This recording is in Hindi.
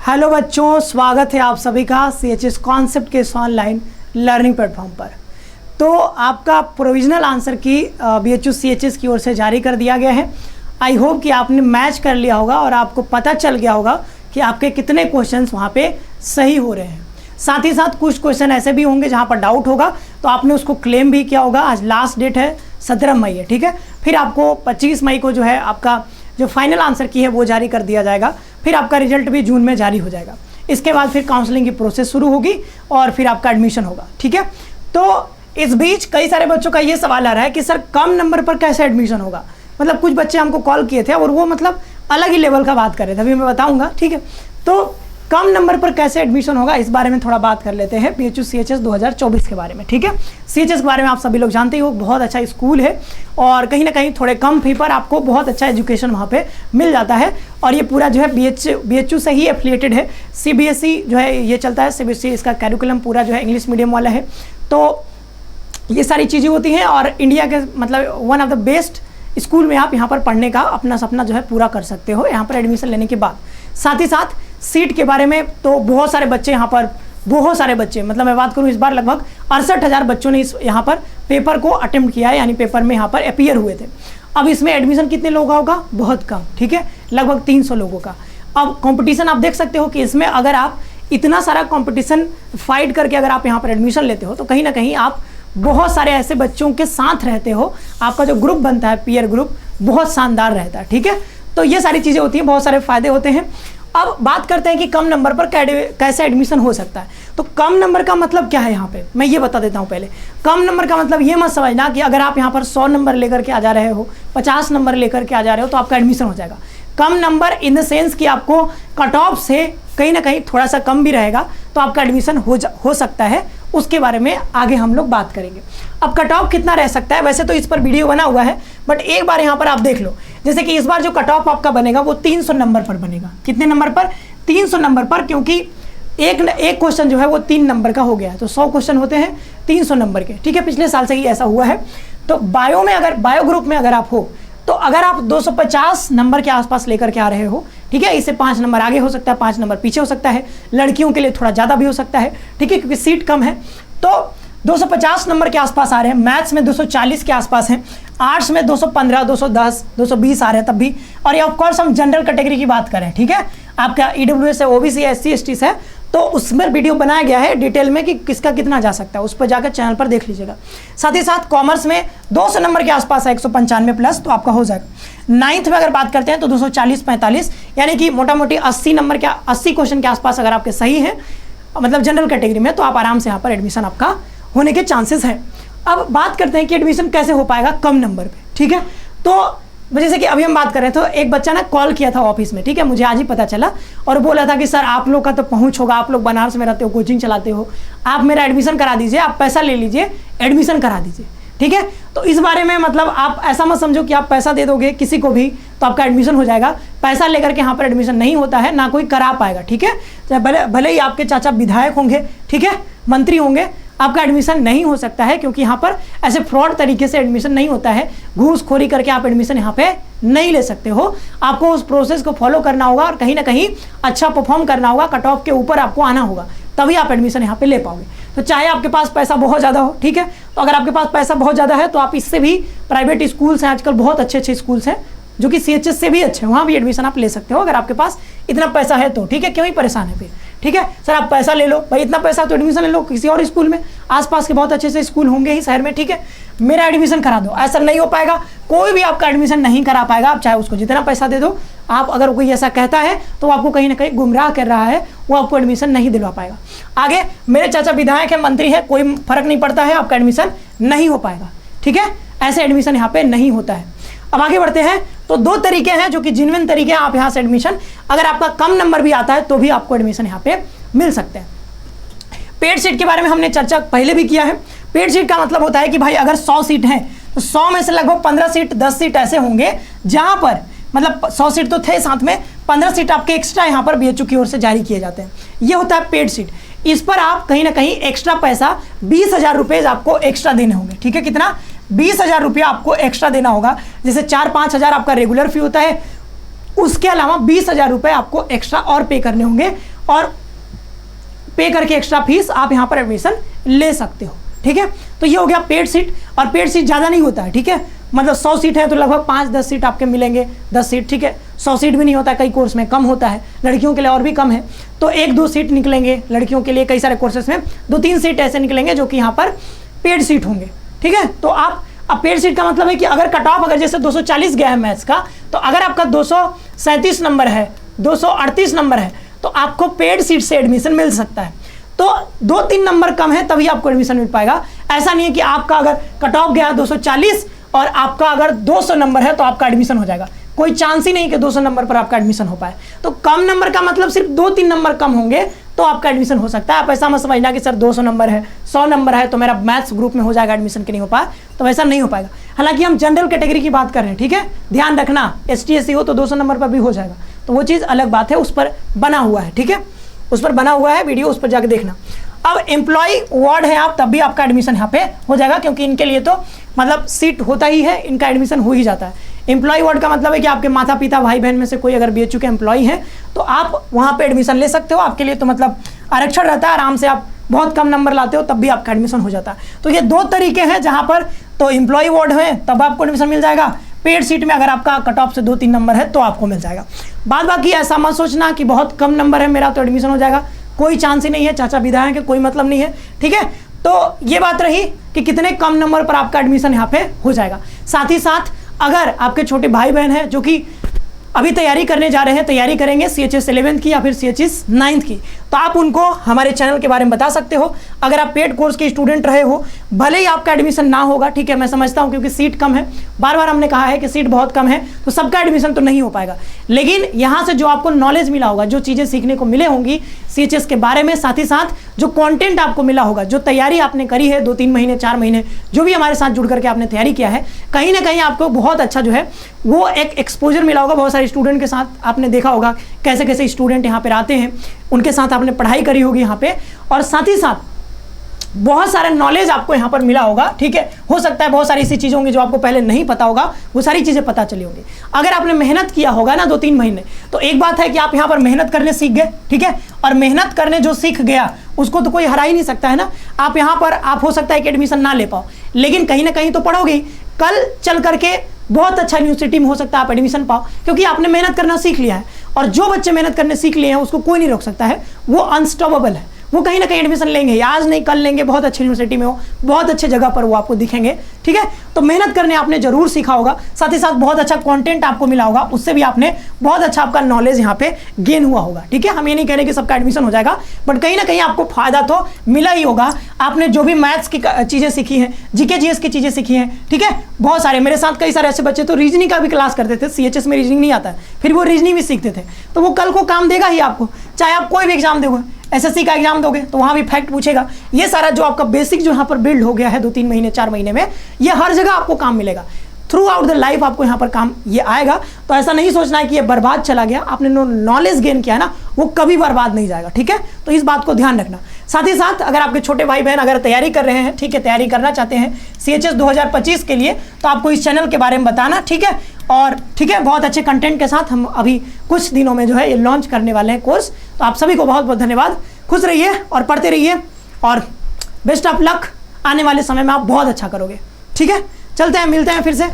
हेलो बच्चों, स्वागत है आप सभी का CHS कॉन्सेप्ट के इस ऑनलाइन लर्निंग प्लेटफॉर्म पर। तो आपका प्रोविजनल आंसर की BHU CHS की ओर से जारी कर दिया गया है। आई होप कि आपने मैच कर लिया होगा और आपको पता चल गया होगा कि आपके कितने क्वेश्चंस वहाँ पे सही हो रहे हैं। साथ ही साथ कुछ क्वेश्चन ऐसे भी होंगे जहाँ पर डाउट होगा, तो आपने उसको क्लेम भी किया होगा। आज लास्ट डेट है 17 मई है, ठीक है। फिर आपको 25 मई को जो है आपका जो फाइनल आंसर की है वो जारी कर दिया जाएगा। फिर आपका रिजल्ट भी जून में जारी हो जाएगा। इसके बाद फिर काउंसलिंग की प्रोसेस शुरू होगी और फिर आपका एडमिशन होगा, ठीक है। तो इस बीच कई सारे बच्चों का ये सवाल आ रहा है कि सर कम नंबर पर कैसे एडमिशन होगा। मतलब कुछ बच्चे हमको कॉल किए थे और वो मतलब अलग ही लेवल का बात कर रहे थे, अभी मैं बताऊंगा, ठीक है। तो कम नंबर पर कैसे एडमिशन होगा इस बारे में थोड़ा बात कर लेते हैं BHU CHS 2024 के बारे में, ठीक है। CHS के बारे में आप सभी लोग जानते ही हो, बहुत अच्छा स्कूल है और कहीं ना कहीं थोड़े कम फी पर आपको बहुत अच्छा एजुकेशन वहाँ पे मिल जाता है। और ये पूरा जो है BHU से ही एफिलिएटेड है। CBSE जो है ये चलता है, CBSE इसका कैरिकुलम पूरा जो है इंग्लिश मीडियम वाला है। तो ये सारी चीज़ें होती हैं और इंडिया के मतलब one of the best school में आप यहाँ पर पढ़ने का अपना सपना जो है पूरा कर सकते हो यहाँ पर एडमिशन लेने के बाद। साथ ही साथ सीट के बारे में तो बहुत सारे बच्चे यहाँ पर, बहुत सारे बच्चे, मतलब मैं बात करूँ इस बार लगभग 68,000 बच्चों ने इस यहाँ पर पेपर को अटेम्प्ट किया है, यानी पेपर में यहाँ पर अपीयर हुए थे। अब इसमें एडमिशन कितने लोगों का होगा? बहुत कम, ठीक है, लगभग 300 लोगों का। अब कंपटीशन आप देख सकते हो कि इसमें अगर आप इतना सारा कंपटीशन फाइट करके अगर आप यहाँ पर एडमिशन लेते हो तो कहीं ना कहीं आप बहुत सारे ऐसे बच्चों के साथ रहते हो, आपका जो ग्रुप बनता है पीयर ग्रुप बहुत शानदार रहता है, ठीक है। तो ये सारी चीज़ें होती हैं, बहुत सारे फायदे होते हैं। अब बात करते हैं कि कम नंबर पर कैसे एडमिशन हो सकता है। तो कम नंबर का मतलब क्या है यहाँ पे मैं ये बता देता हूँ पहले। कम नंबर का मतलब ये मत समझना कि अगर आप यहाँ पर 100 नंबर लेकर के आ जा रहे हो, 50 नंबर लेकर के आ जा रहे हो तो आपका एडमिशन हो जाएगा। कम नंबर इन द सेंस कि आपको कट ऑफ से कहीं ना कहीं थोड़ा सा कम भी रहेगा तो आपका एडमिशन हो सकता है। उसके बारे में आगे हम लोग बात करेंगे। अब कट ऑफ कितना रह सकता है, वैसे तो इस पर वीडियो बना हुआ है, बट एक बार यहाँ पर आप देख लो। जैसे कि इस बार जो कट ऑफ आपका बनेगा वो 300 नंबर पर बनेगा। कितने नंबर पर? 300 नंबर पर, क्योंकि एक क्वेश्चन जो है वो 3 नंबर का हो गया है। तो 100 क्वेश्चन होते हैं 300 नंबर के, ठीक है। पिछले साल से ही ऐसा हुआ है। तो बायो ग्रुप में अगर आप हो तो अगर आप 250 नंबर के आसपास लेकर के आ रहे हो, ठीक है, इससे 5 नंबर आगे हो सकता है, 5 नंबर पीछे हो सकता है। लड़कियों के लिए थोड़ा ज़्यादा भी हो सकता है, ठीक है, क्योंकि सीट कम है। तो 250 नंबर के आसपास आ रहे हैं। मैथ्स में 240 के आसपास हैं, आर्ट्स में 215, 210, 220 आ रहे हैं तब भी। और ये ऑफकोर्स हम जनरल कैटेगरी की बात करें, ठीक है। आपका EWS है, OBC है, SC ST है, तो उसमें वीडियो बनाया गया है डिटेल में कि किसका कितना जा सकता है, उस पर जाकर चैनल पर देख लीजिएगा। साथ ही साथ कॉमर्स में 200 नंबर के आसपास है, 195 प्लस, तो आपका हो जाएगा। 9th में अगर बात करते हैं तो 240-45, यानी कि मोटा मोटी 80 नंबर के 80 क्वेश्चन के आसपास अगर आपके सही हैं, मतलब जनरल कैटेगरी में, तो आप आराम से यहाँ पर एडमिशन आपका होने के चांसेस हैं। अब बात करते हैं कि एडमिशन कैसे हो पाएगा कम नंबर पे, ठीक है। तो जैसे कि अभी हम बात कर रहे थे, तो एक बच्चा ना कॉल किया था ऑफिस में, ठीक है, मुझे आज ही पता चला, और बोला था कि सर आप लोग का तो पहुंच होगा, आप लोग बनारस में रहते हो, कोचिंग चलाते हो, आप मेरा एडमिशन करा दीजिए, आप पैसा ले लीजिए, एडमिशन करा दीजिए, ठीक है। तो इस बारे में मतलब आप ऐसा मत समझो कि आप पैसा दे दोगे किसी को भी तो आपका एडमिशन हो जाएगा। पैसा लेकर के यहाँ पर एडमिशन नहीं होता है, ना कोई करा पाएगा, ठीक है। चाहे भले ही आपके चाचा विधायक होंगे, ठीक है, मंत्री होंगे, आपका एडमिशन नहीं हो सकता है, क्योंकि यहाँ पर ऐसे फ्रॉड तरीके से एडमिशन नहीं होता है। घूसखोरी करके आप एडमिशन यहाँ पे नहीं ले सकते हो। आपको उस प्रोसेस को फॉलो करना होगा और कहीं ना कहीं अच्छा परफॉर्म करना होगा, कट ऑफ के ऊपर आपको आना होगा, तभी आप एडमिशन यहाँ पे ले पाओगे। तो चाहे आपके पास पैसा बहुत ज़्यादा हो, ठीक है, तो अगर आपके पास पैसा बहुत ज़्यादा है तो आप इससे भी, प्राइवेट स्कूल्स हैं आजकल, बहुत अच्छे स्कूल्स हैं जो कि CHS से भी अच्छे हैं, वहाँ भी एडमिशन आप ले सकते हो अगर आपके पास इतना पैसा है तो, ठीक है। क्यों ही परेशान है फिर, ठीक है। सर आप पैसा ले लो भाई, इतना पैसा तो एडमिशन ले लो किसी और स्कूल में, आसपास के बहुत अच्छे से स्कूल होंगे ही शहर में, ठीक है, मेरा एडमिशन करा दो। ऐसा नहीं हो पाएगा, कोई भी आपका एडमिशन नहीं करा पाएगा, आप चाहे उसको जितना पैसा दे दो। आप अगर कोई ऐसा कहता है तो आपको कहीं ना कहीं गुमराह कर रहा है, वो आपको एडमिशन नहीं दिलवा पाएगा। आगे मेरे चाचा विधायक है, मंत्री है, कोई फर्क नहीं पड़ता है, आपका एडमिशन नहीं हो पाएगा, ठीक है। ऐसे एडमिशन यहाँ पे नहीं होता है। अब आगे बढ़ते हैं। तो 2 तरीके हैं जो कि जेन्युइन तरीके हैं, आप यहाँ से एडमिशन, अगर आपका कम नंबर भी आता है तो भी आपको एडमिशन यहाँ पे मिल सकते हैं। पेड सीट के बारे में हमने चर्चा पहले भी किया है। पेड सीट का मतलब होता है कि भाई अगर 100 सीट हैं तो 100 में से लगभग 15 सीट 10 सीट ऐसे होंगे जहां पर, मतलब 100 सीट तो थे, साथ में 15 सीट आपके एक्स्ट्रा यहाँ पर BHU की ओर से जारी किए जाते हैं। ये होता है पेड सीट। इस पर आप कहीं ना कहीं एक्स्ट्रा पैसा 20,000 रुपये आपको एक्स्ट्रा देने होंगे, ठीक है। कितना? 20,000 रुपया आपको एक्स्ट्रा देना होगा। जैसे 4-5 हज़ार आपका रेगुलर फी होता है, उसके अलावा 20,000 रुपये आपको एक्स्ट्रा और पे करने होंगे। और पे करके एक्स्ट्रा फीस आप यहाँ पर एडमिशन ले सकते हो। ठीक है, तो ये हो गया पेड सीट। और पेड सीट ज़्यादा नहीं होता है, ठीक है, मतलब 100 सीट है तो लगभग 5-10 सीट आपके मिलेंगे, 10 सीट, ठीक है। 100 सीट भी नहीं होता है, कई कोर्स में कम होता है, लड़कियों के लिए और भी कम है, तो 1-2 सीट निकलेंगे लड़कियों के लिए, कई सारे कोर्सेज में 2-3 सीट ऐसे निकलेंगे जो कि यहाँ पर पेड सीट होंगे। ठीक है, तो आप अब पेड सीट का मतलब है कि अगर कट ऑफ अगर जैसे 240 गया है मैथ्स का, तो अगर आपका 237 नंबर है, 238 नंबर है, तो आपको पेड सीट से एडमिशन मिल सकता है। तो 2-3 नंबर कम है तभी आपको एडमिशन मिल पाएगा। ऐसा नहीं है कि आपका अगर कट ऑफ गया 240 और आपका अगर 200 नंबर है तो आपका एडमिशन हो जाएगा, कोई चांस ही नहीं कि 200 नंबर पर आपका एडमिशन हो पाए। तो कम नंबर का मतलब सिर्फ 2-3 नंबर कम होंगे तो आपका एडमिशन हो सकता है। आप ऐसा मत समझना कि सर 200 नंबर है, 100 नंबर है तो मेरा मैथ्स ग्रुप में हो जाएगा एडमिशन, कि नहीं हो पाया, तो वैसा नहीं हो पाएगा। हालांकि हम जनरल कैटेगरी की बात कर रहे हैं, ठीक है, ध्यान रखना, ST SC हो तो 200 नंबर पर भी हो जाएगा, तो वो चीज़ अलग बात है, उस पर बना हुआ है, ठीक है, उस पर बना हुआ है वीडियो, उस पर जाके देखना। अब एम्प्लॉय वार्ड है आप, तब भी आपका एडमिशन यहाँ पे हो जाएगा, क्योंकि इनके लिए तो मतलब सीट होता ही है, इनका एडमिशन हो ही जाता है। एम्प्लॉय वार्ड का मतलब है कि आपके माता पिता भाई बहन में से कोई अगर BHU के एम्प्लॉय हैं तो आप वहाँ पे एडमिशन ले सकते हो, आपके लिए तो मतलब आरक्षण रहता है, आराम से आप बहुत कम नंबर लाते हो तब भी आपका एडमिशन हो जाता है। तो ये 2 तरीके हैं जहाँ पर तो एम्प्लॉय वार्ड है तब आपको एडमिशन मिल जाएगा, पेड सीट में अगर आपका कट ऑफ से 2-3 नंबर है तो आपको मिल जाएगा। बाद बाकी ऐसा मत सोचना कि बहुत कम नंबर है मेरा तो एडमिशन हो जाएगा, कोई चांस ही नहीं है, चाचा विधायक के कोई मतलब नहीं है, ठीक है। तो ये बात रही कि कितने कम नंबर पर आपका एडमिशन यहाँ पे हो जाएगा। साथ ही साथ अगर आपके छोटे भाई बहन हैं जो कि अभी तैयारी करने जा रहे हैं, तैयारी करेंगे CHS 11th की या फिर CHS 9th की, तो आप उनको हमारे चैनल के बारे में बता सकते हो। अगर आप पेड कोर्स के स्टूडेंट रहे हो, भले ही आपका एडमिशन ना होगा, ठीक है, मैं समझता हूं क्योंकि सीट कम है, बार बार हमने कहा है कि सीट बहुत कम है तो सबका एडमिशन तो नहीं हो पाएगा, लेकिन यहाँ से जो आपको नॉलेज मिला होगा, जो चीज़ें सीखने को मिले होंगी CHS के बारे में, साथ ही साथ जो कॉन्टेंट आपको मिला होगा, जो तैयारी आपने करी है 2-3 महीने 4 महीने जो भी हमारे साथ जुड़ करके आपने तैयारी किया है, कहीं ना कहीं आपको बहुत अच्छा जो है वो एक एक्सपोजर मिला होगा। बहुत सारे स्टूडेंट के साथ आपने देखा होगा कैसे कैसे स्टूडेंट यहाँ पर आते हैं, उनके साथ आपने पढ़ाई करी होगी यहाँ पे, और साथ ही साथ बहुत सारा नॉलेज आपको यहाँ पर मिला होगा, ठीक है। हो सकता है बहुत सारी ऐसी चीज़ें होंगी जो आपको पहले नहीं पता होगा, वो सारी चीज़ें पता चली होंगी अगर आपने मेहनत किया होगा ना 2-3 महीने। तो एक बात है कि आप यहाँ पर मेहनत करने सीख गए, ठीक है, और मेहनत करने जो सीख गया उसको तो कोई हरा ही नहीं सकता है ना। आप यहाँ पर आप हो सकता है कि एडमिशन ना ले पाओ, लेकिन कहीं ना कहीं तो पढ़ोगे, कल चल करके बहुत अच्छा यूनिवर्सिटी में हो सकता है आप एडमिशन पाओ, क्योंकि आपने मेहनत करना सीख लिया है। और जो बच्चे मेहनत करने सीख लिए हैं उसको कोई नहीं रोक सकता है, वो अनस्टॉपेबल है, वो कहीं ना कहीं एडमिशन लेंगे, आज नहीं कल लेंगे, बहुत अच्छी यूनिवर्सिटी में हो, बहुत अच्छे जगह पर वो आपको दिखेंगे, ठीक है। तो मेहनत करने आपने जरूर सीखा होगा, साथ ही साथ बहुत अच्छा कंटेंट आपको मिला होगा, उससे भी आपने बहुत अच्छा आपका नॉलेज यहाँ पे गेन हुआ होगा, ठीक है। हम ये नहीं कह रहे कि सबका एडमिशन हो जाएगा, बट कहीं ना कहीं आपको फायदा तो मिला ही होगा। आपने जो भी मैथ्स की चीज़ें सीखी हैं, GK GS की चीज़ें सीखी हैं, ठीक है। बहुत सारे मेरे साथ कई सारे ऐसे बच्चे तो रीजनिंग का भी क्लास करते थे, CHS में रीजनिंग नहीं आता है, फिर वो रीजनिंग भी सीखते थे, तो वो कल को काम देगा ही आपको, चाहे आप कोई भी एग्जाम दोगे, SSC का एग्जाम दोगे तो वहाँ भी फैक्ट पूछेगा। ये सारा जो आपका बेसिक जो यहाँ पर बिल्ड हो गया है 2-3 महीने 4 महीने में, ये हर जगह आपको काम मिलेगा, थ्रू आउट द लाइफ आपको यहाँ पर काम ये आएगा। तो ऐसा नहीं सोचना है कि ये बर्बाद चला गया, आपने नॉलेज गेन किया ना, वो कभी बर्बाद नहीं जाएगा, ठीक है। तो इस बात को ध्यान रखना। साथ ही साथ अगर आपके छोटे भाई बहन अगर तैयारी कर रहे हैं, ठीक है, तैयारी करना चाहते हैं CHS 2025 के लिए, तो आपको इस चैनल के बारे में बताना, ठीक है। और ठीक है, बहुत अच्छे कंटेंट के साथ हम अभी कुछ दिनों में जो है ये लॉन्च करने वाले हैं कोर्स। तो आप सभी को बहुत बहुत धन्यवाद, खुश रहिए और पढ़ते रहिए, और बेस्ट ऑफ लक, आने वाले समय में आप बहुत अच्छा करोगे, ठीक है। चलते हैं, मिलते हैं फिर से।